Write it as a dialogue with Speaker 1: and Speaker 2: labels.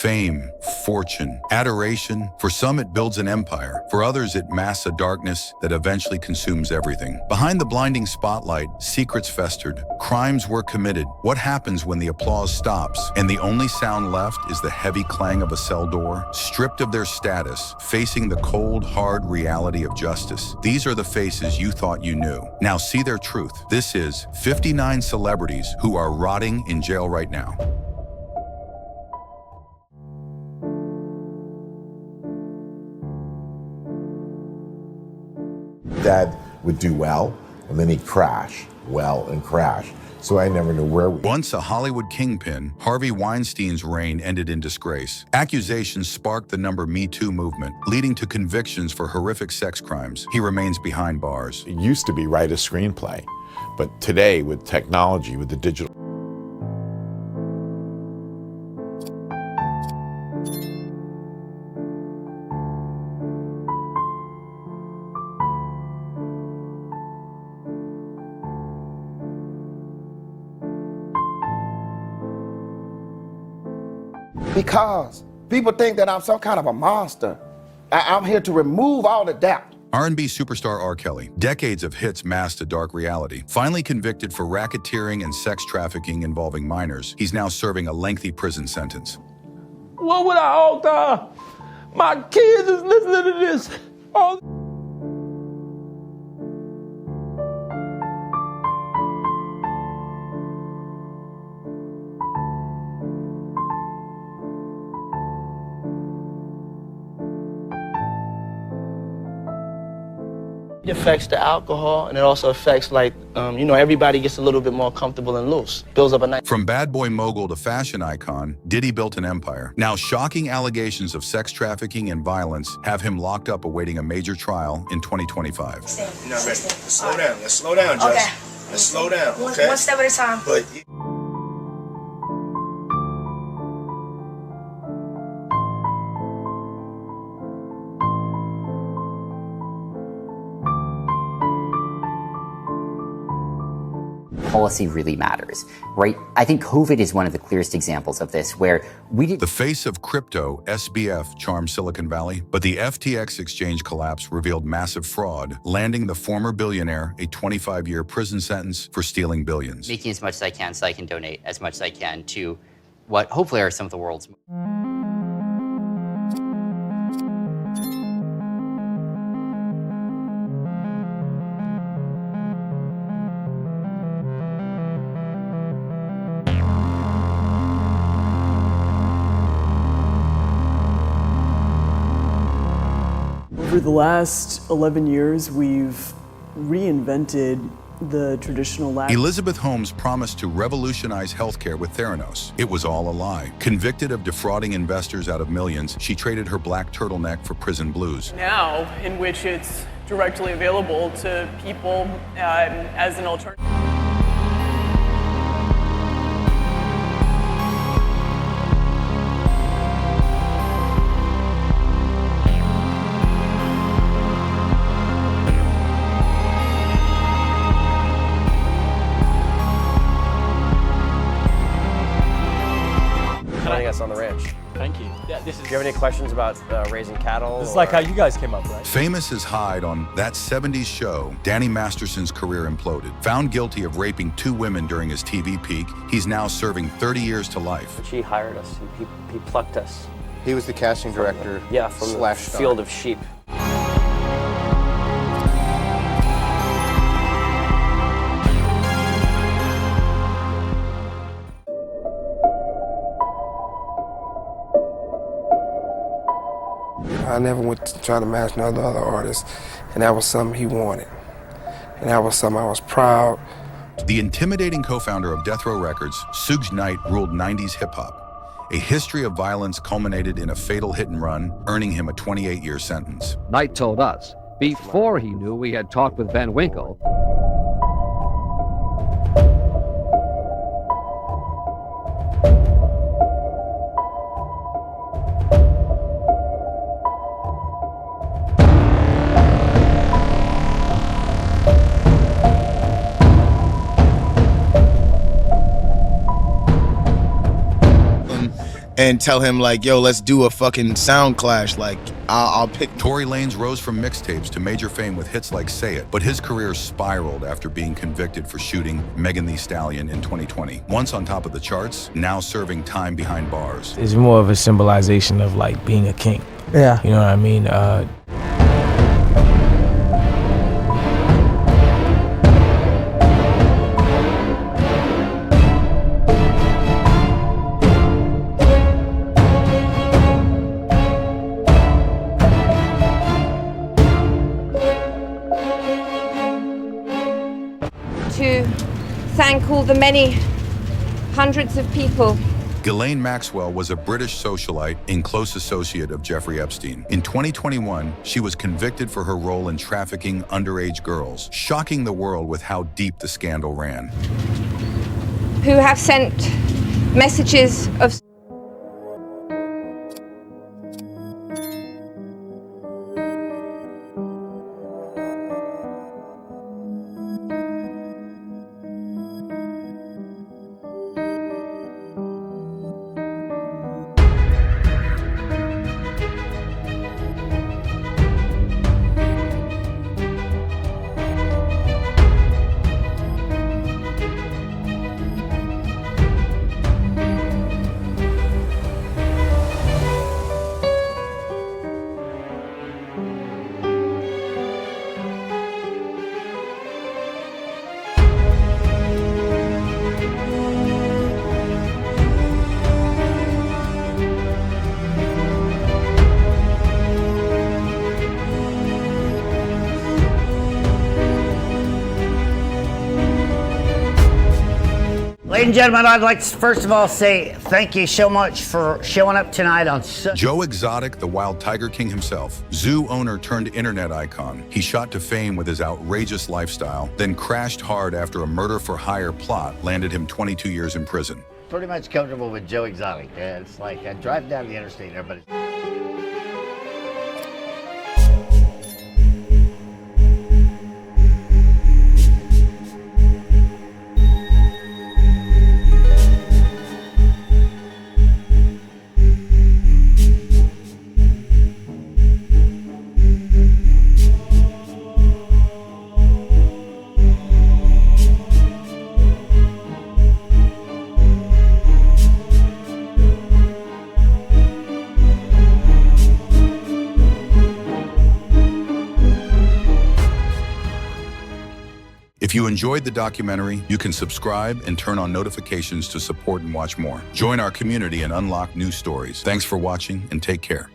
Speaker 1: Fame, fortune, adoration. For some, it builds an empire. For others, it masks a darkness that eventually consumes everything. Behind the blinding spotlight, secrets festered. Crimes were committed. What happens when the applause stops and the only sound left is the heavy clang of a cell door? Stripped of their status, facing the cold, hard reality of justice. These are the faces you thought you knew. Now see their truth. This is 59 celebrities who are rotting in jail right now.
Speaker 2: Dad would do well, and then he'd crash well and crash. So I never knew where we...
Speaker 1: Once a Hollywood kingpin, Harvey Weinstein's reign ended in disgrace. Accusations sparked the Me Too movement, leading to convictions for horrific sex crimes. He remains behind bars.
Speaker 2: It used to be write a screenplay, but today with technology, with the digital...
Speaker 3: Because people think that I'm some kind of a monster. I'm here to remove all the doubt.
Speaker 1: R&B superstar R. Kelly, decades of hits masked a dark reality. Finally convicted for racketeering and sex trafficking involving minors, he's now serving a lengthy prison sentence.
Speaker 4: What would I alter? My kids is listening to this.
Speaker 5: It affects the alcohol, and it also affects, everybody gets a little bit more comfortable and loose. Builds up a night.
Speaker 1: From bad boy mogul to fashion icon, Diddy built an empire. Now, shocking allegations of sex trafficking and violence have him locked up awaiting a major trial in 2025.
Speaker 6: You're not ready. Let's slow down. Let's slow down, Judge. Okay. Let's slow down, okay?
Speaker 7: One step at a time.
Speaker 6: But
Speaker 8: policy really matters, right? I think COVID is one of the clearest examples of this, where we did...
Speaker 1: The face of crypto, SBF, charmed Silicon Valley, but the FTX exchange collapse revealed massive fraud, landing the former billionaire a 25-year prison sentence for stealing billions.
Speaker 8: Making as much as I can so I can donate as much as I can to what hopefully are some of the world's...
Speaker 9: Over the last 11 years, we've reinvented the traditional lab.
Speaker 1: Elizabeth Holmes promised to revolutionize healthcare with Theranos. It was all a lie. Convicted of defrauding investors out of millions, she traded her black turtleneck for prison blues.
Speaker 9: Now, in which it's directly available to people as an alternative.
Speaker 10: On the ranch.
Speaker 11: Thank you.
Speaker 10: Do you have any questions about raising cattle?
Speaker 11: This is like how you guys came up, right?
Speaker 1: Famous as Hyde on That 70s Show, Danny Masterson's career imploded. Found guilty of raping 2 women during his TV peak, he's now serving 30 years to life.
Speaker 10: He hired us. He plucked us.
Speaker 12: He was the casting director.
Speaker 10: From the field of sheep.
Speaker 13: I never went to try to match no other artists, and that was something he wanted. And that was something I was proud.
Speaker 1: The intimidating co-founder of Death Row Records, Suge Knight, ruled 90s hip-hop. A history of violence culminated in a fatal hit and run, earning him a 28-year sentence.
Speaker 14: Knight told us, before he knew we had talked with Van Winkle,
Speaker 6: and tell him like, yo, let's do a fucking sound clash. Like, I'll pick.
Speaker 1: Tory Lanez rose from mixtapes to major fame with hits like Say It, but his career spiraled after being convicted for shooting Megan Thee Stallion in 2020. Once on top of the charts, now serving time behind bars.
Speaker 7: It's more of a symbolization of like being a king.
Speaker 11: Yeah.
Speaker 7: You know what I mean?
Speaker 15: To thank all the many hundreds of people.
Speaker 1: Ghislaine Maxwell was a British socialite and close associate of Jeffrey Epstein. In 2021, she was convicted for her role in trafficking underage girls, shocking the world with how deep the scandal ran.
Speaker 15: Who have sent messages of
Speaker 16: Ladies and gentlemen, I'd like to first of all say thank you so much for showing up tonight on
Speaker 1: Joe Exotic, the wild Tiger King himself, zoo owner turned internet icon. He shot to fame with his outrageous lifestyle, then crashed hard after a murder-for-hire plot landed him 22 years in prison.
Speaker 16: Pretty much comfortable with Joe Exotic. It's like I drive down the interstate and everybody's...
Speaker 1: If you enjoyed the documentary, you can subscribe and turn on notifications to support and watch more. Join our community and unlock new stories. Thanks for watching and take care.